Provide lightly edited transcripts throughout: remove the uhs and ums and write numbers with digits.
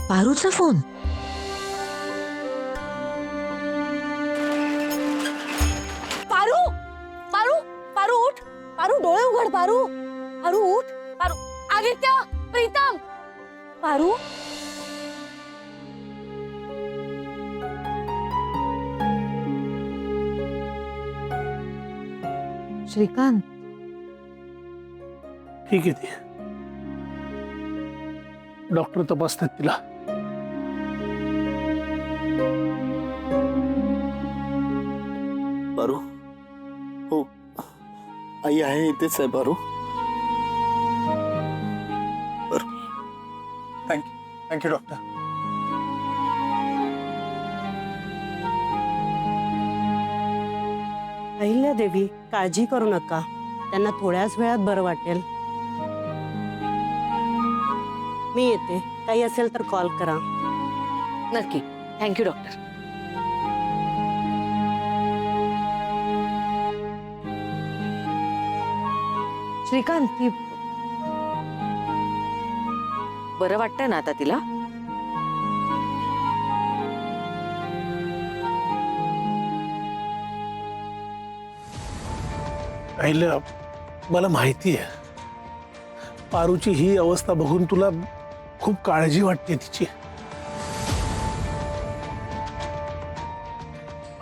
पारूचा phone. Paru Paru Paru उठ. पारू डोळे उघड. पारू पारू उठ. पारू आदित्य प्रीतम. पारू श्रीकांत, ठीक आहे ती. डॉक्टर तपासतात तिला. पारू, हो आई आहे इथेच आहे पारू. Thank you doctor. अहिल्या देवी, काळजी करू नका, त्यांना थोड्याच वेळात बरं वाटेल. मी येते, काही असेल तर कॉल करा. नक्की. Thank you doctor. श्रीकांत, ती बरं वाटतंय ना आता तिला? अहिल्या, मला माहिती आहे पारूची ही अवस्था बघून तुला खूप काळजी वाटते तिची.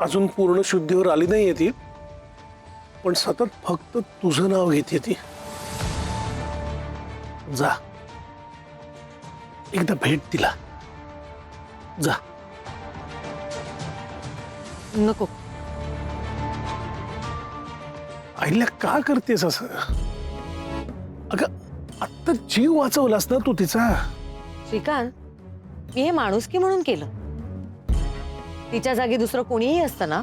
अजून पूर्ण शुद्धीवर आली नाहीये ती, पण सतत फक्त तुझं नाव घेते ती. जा, एकदा भेट तिला. जा. नको. अहिल्या, का करतेस असं? अगं, आत्ता जीव वाचवलास ना तू तिचा. श्रीकांत, मी हे माणुसकी म्हणून केलं. तिच्या जागी दुसरं कोणीही असतं ना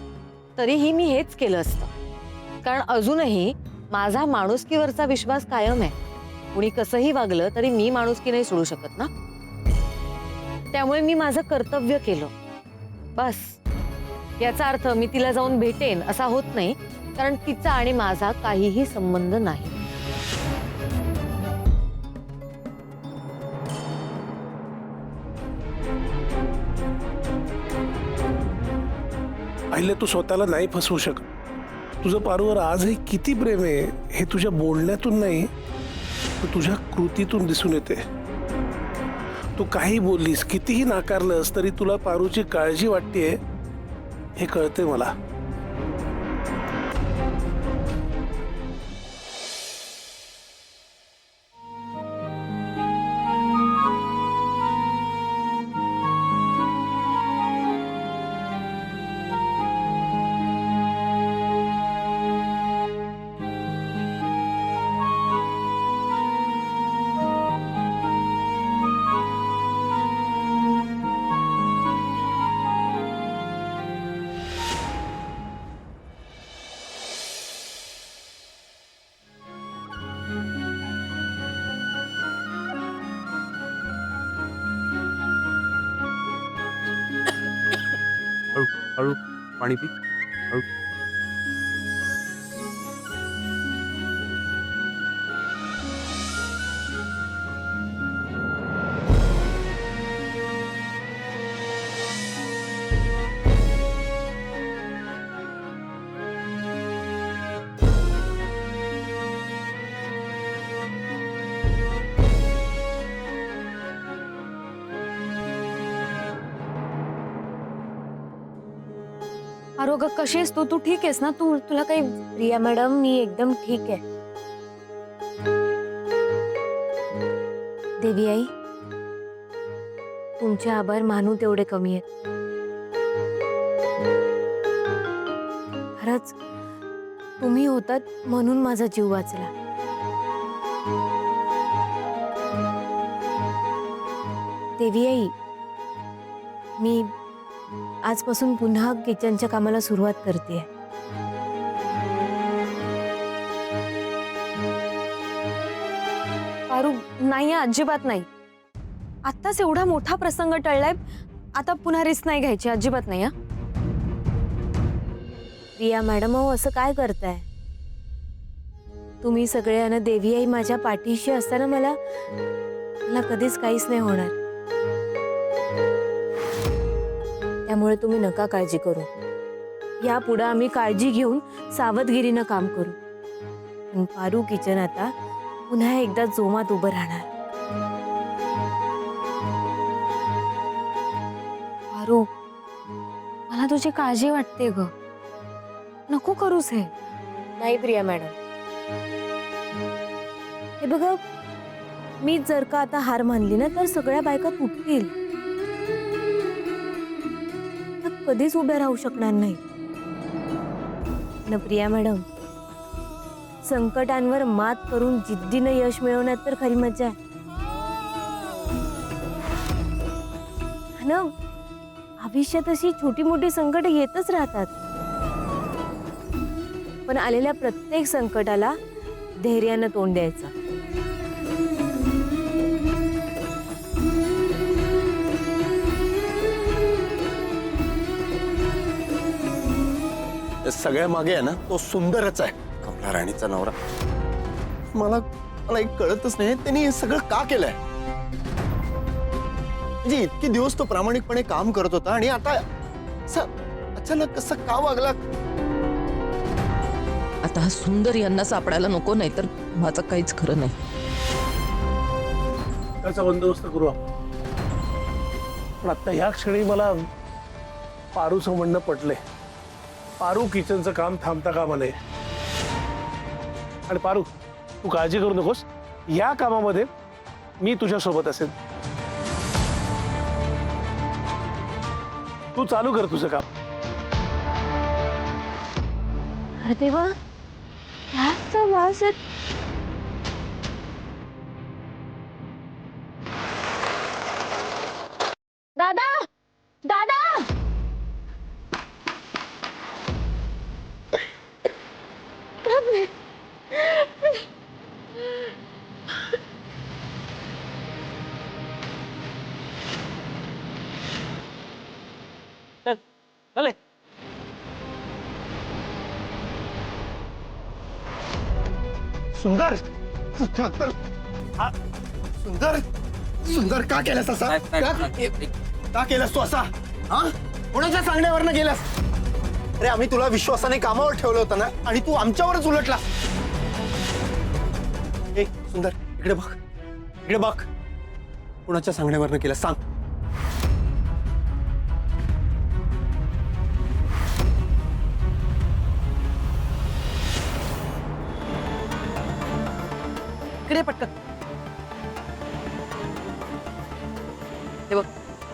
तरीही मी हेच केलं असतं. कारण अजूनही माझा माणुसकीवरचा विश्वास कायम आहे. कुणी कसंही वागलं तरी मी माणुसकी नाही सोडू शकत ना. त्यामुळे मी माझं कर्तव्य केलं, बस. याचा अर्थ मी तिला जाऊन भेटेन असा होत नाही, कारण तिचा आणि माझा काहीही संबंध नाही. अहिल्या, तू स्वतःला नाही फसवू शकत. तुझं पारूवर आजही किती प्रेम आहे हे तुझ्या बोलण्यातून नाही, तर तुझ्या कृतीतून दिसून येते. तू काही बोललीस, कितीही नाकारलंस तरी तुला पारूची काळजी वाटतेय हे कळते मला. हळू हळू पाणी पी. हळू. आरोग्य कशी आहेस तू? तू ठीक आहेस ना? तुला काही? प्रिया मॅडम, मी एकदम ठीक आहे. देवी आई, तुमचे आभार मानू तेवढे कमी आहेत. खरंच तुम्ही होतात म्हणून माझा जीव वाचला. देवी आई, मी आजपासून पुन्हा किचनच्या कामाला सुरुवात करते. पारू, नाही, अजिबात नाही. आत्ताच एवढा मोठा प्रसंग टळलाय, आता पुन्हा रिस्क नाही घ्यायची, अजिबात नाही. हा, प्रिया मॅडम, अहो असं काय करताय तुम्ही सगळे? आणि देवी आई माझ्या पाठीशी असताना मला कधीच काहीच नाही होणार. त्यामुळे तुम्ही नका काळजी करू. यापुढे आम्ही काळजी घेऊन सावधगिरीनं काम करू. पण पारू किचन आता पुन्हा एकदा जोमात उभं राहणार. पारू, मला तुझी काळजी वाटते ग. नको करूस हे. नाही प्रिया मॅडम, हे बघा, मी जर का आता हार मानली ना तर सगळ्या बायका तुटतील. त्या कधीच उभ्या राहू शकणार नाही ना प्रिया मॅडम. संकटांवर मात करून जिद्दीनं यश मिळवण्यात तर खरी मजा आहे ना. आयुष्यात अशी छोटी मोठी संकट येतच राहतात, पण आलेल्या प्रत्येक संकटाला धैर्यानं तोंड द्यायचं. सगळ्या मागे आहे ना तो सुंदरच आहे, कमला राणीचा नवरा. मला एक कळतच नाही त्यांनी हे सगळं का केलंय. म्हणजे इतके दिवस तो प्रामाणिकपणे काम करत होता आणि आता अचानक कसं का वागला. आता हा सुंदर यांना सापडायला नको, नाही तर माझं काहीच खरं नाही. त्याचा बंदोबस्त करू आपण. पण आता ह्या क्षणी मला पारूचं म्हणणं पटलंय. पारू किचनचं काम थांबता कामा नये. आणि पारू, तू काळजी करू नकोस, या कामामध्ये मी तुझ्या सोबत असेल. तू चालू कर तुझं काम. अरे देवा, गॅसचा वास येत. दादा, दादा, सुंदर सुंदर सुंदर सुंदर का केलंस असा. का केलंस तू असा. हा, कोणाच्या सांगण्यावरनं गेलास. अरे आम्ही तुला विश्वासाने कामावर ठेवलं होतं ना आणि तू आमच्यावरच उलटलास. ए सुंदर, इकडे बघ, इकडे बघ. कोणाच्या सांगण्यावरनं केलास सांग. इकडे पटकन. हे बघ,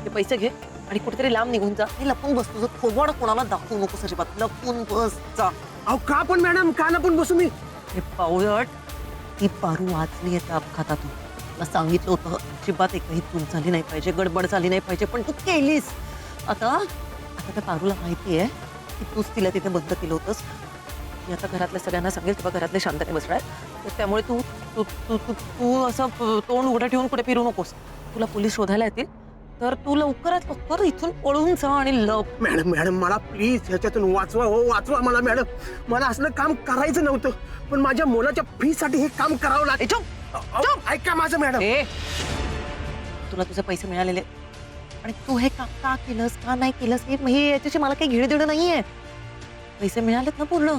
हे पैसे घे आणि कुठेतरी लांब निघून जा. हे लपून बस. तुझं थोबड कोणाला दाखवू नकोस अजिबात. लपून बस जा. अहो का पण मॅडम, का लपून बसू मी. हे पावळट, ती पारू वाचली आहे त्या अपघातातून. तुला सांगितलं होतं अजिबात एकही चूक झाली नाही पाहिजे, गडबड झाली नाही पाहिजे, पण तू केलीस. आता त्या पारूला माहिती आहे की तूच तिला तिथे बंद केलं होतंस. मी आता घरातल्या सगळ्यांना सांगेल, तेव्हा घरातले शांतने बसणार. तर त्यामुळे तू तू तू तू तू असं तोंड उघडं ठेवून कुठे फिरू नकोस. तुला पोलीस शोधायला येतील तर तू लवकरात लवकर इथून पळून जा आणि मॅडम मॅडम मला प्लीज ह्याच्यातून वाचवा. हो वाचवा मला मॅडम. मला असलं काम करायचं नव्हतं, पण माझ्या मुलाच्या फी साठी हे काम करावं लागेल. ऐका माझं मॅडम. तुला तुझे पैसे मिळालेले आणि तू हे काम का केलंस, का नाही केलंस, हे याच्याशी मला काही घेणं देणं नाहीये. पैसे मिळालेत ना पूर्ण.